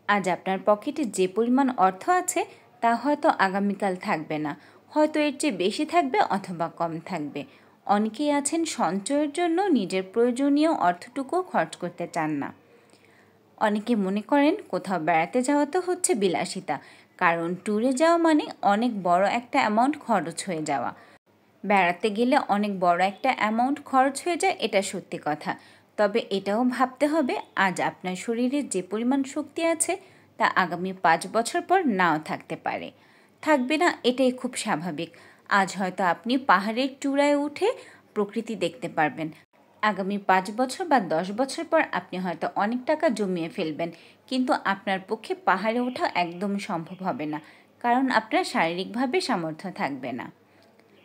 আজ আপনার পকেটে যে পরিমাণ অর্থ আছে তা হয়তো আগামীকাল থাকবে না, হয়তো এর চেয়ে বেশি থাকবে অথবা কম থাকবে। অনেকেই আছেন সঞ্চয়ের জন্য নিজের প্রয়োজনীয় অর্থটুকুও খরচ করতে চান না। অনেকে মনে করেন কোথাও বেড়াতে যাওয়া তো হচ্ছে বিলাসিতা, কারণ ট্যুরে যাওয়া মানে অনেক বড় একটা অ্যামাউন্ট খরচ হয়ে যাওয়া। বেড়াতে গেলে অনেক বড় একটা অ্যামাউন্ট খরচ হয়ে যায়, এটা সত্যি কথা। তবে এটাও ভাবতে হবে আজ আপনার শরীরে যে পরিমাণ শক্তি আছে তা আগামী 5 বছর পর নাও থাকতে পারে। থাকবে না, এটাই খুব স্বাভাবিক। আজ হয়তো আপনি পাহাড়ের চূড়ায় উঠে প্রকৃতি দেখতে পারবেন, আগামী 5 বছর বা 10 বছর পর আপনি হয়তো অনেক টাকা জমিয়ে ফেলবেন, কিন্তু আপনার পক্ষে পাহাড়ে ওঠা একদম সম্ভব হবে না, কারণ আপনার শারীরিকভাবে সামর্থ্য থাকবে না।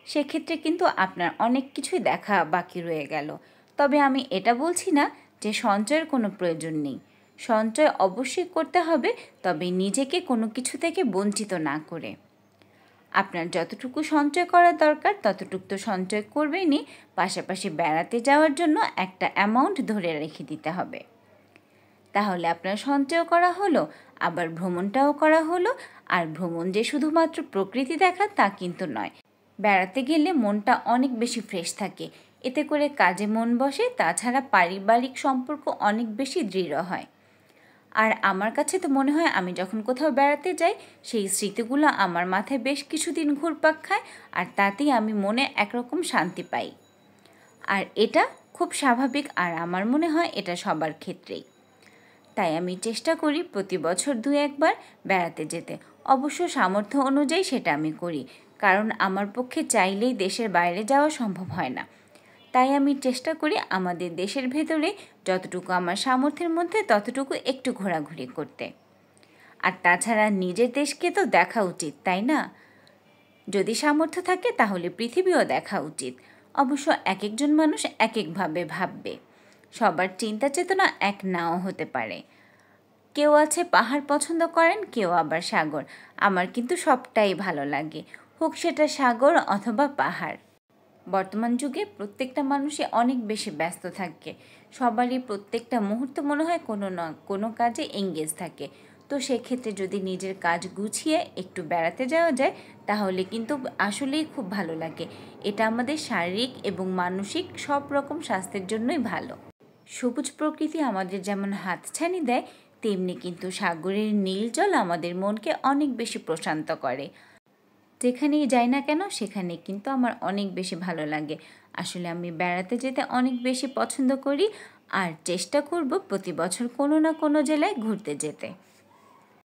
সেক্ষেত্রে কিন্তু আপনার অনেক কিছুই দেখা বাকি রয়ে গেল। তবে আমি এটা বলছি না যে সঞ্চয়ের কোনো প্রয়োজন নেই। সঞ্চয় অবশ্যই করতে হবে, তবে নিজেকে কোনো কিছু থেকে বঞ্চিত না করে। আপনার যতটুকু সঞ্চয় করা দরকার ততটুকু তো সঞ্চয় করবেনই, পাশাপাশি বেড়াতে যাওয়ার জন্য একটা অ্যামাউন্ট ধরে রেখে দিতে হবে। তাহলে আপনার সঞ্চয় করা হলো, আবার ভ্রমণটাও করা হলো। আর ভ্রমণ যে শুধুমাত্র প্রকৃতি দেখা তা কিন্তু নয়। বেড়াতে গেলে মনটা অনেক বেশি ফ্রেশ থাকে, এতে করে কাজে মন বসে, তাছাড়া পারিবারিক সম্পর্ক অনেক বেশি দৃঢ় হয়। আর আমার কাছে তো মনে হয় আমি যখন কোথাও বেড়াতে যাই সেই স্মৃতিগুলো আমার মাথায় বেশ কিছুদিন ঘুরপাক খায়, আর তাতেই আমি মনে একরকম শান্তি পাই। আর এটা খুব স্বাভাবিক, আর আমার মনে হয় এটা সবার ক্ষেত্রেই। তাই আমি চেষ্টা করি প্রতি বছর 2-1 বার বেড়াতে যেতে। অবশ্য সামর্থ্য অনুযায়ী সেটা আমি করি, কারণ আমার পক্ষে চাইলেই দেশের বাইরে যাওয়া সম্ভব হয় না। তাই আমি চেষ্টা করি আমাদের দেশের ভেতরে যতটুকু আমার সামর্থ্যের মধ্যে ততটুকু একটু ঘোরাঘুরি করতে। আর তাছাড়া নিজের দেশকে তো দেখা উচিত, তাই না? যদি সামর্থ্য থাকে তাহলে পৃথিবীও দেখা উচিত। অবশ্য এক একজন মানুষ এক একভাবে ভাববে, সবার চিন্তা চেতনা এক নাও হতে পারে। কেউ আছে পাহাড় পছন্দ করেন, কেউ আবার সাগর। আমার কিন্তু সবটাই ভালো লাগে, হোক সেটা সাগর অথবা পাহাড়। বর্তমান যুগে প্রত্যেকটা মানুষই অনেক বেশি ব্যস্ত থাকে, সবারই প্রত্যেকটা মুহূর্ত মনে হয় কোনো না কোনো কাজে এঙ্গেজ থাকে। তো সেক্ষেত্রে যদি নিজের কাজ গুছিয়ে একটু বেড়াতে যাওয়া যায় তাহলে কিন্তু আসলেই খুব ভালো লাগে। এটা আমাদের শারীরিক এবং মানসিক সব রকম স্বাস্থ্যের জন্যই ভালো। সবুজ প্রকৃতি আমাদের যেমন হাতছানি দেয়, তেমনি কিন্তু সাগরের নীল জল আমাদের মনকে অনেক বেশি প্রশান্ত করে। যেখানেই যাই না কেন সেখানে কিন্তু আমার অনেক বেশি ভালো লাগে। আসলে আমি বেড়াতে যেতে অনেক বেশি পছন্দ করি, আর চেষ্টা করব প্রতি বছর কোনো না কোনো জেলায় ঘুরতে যেতে।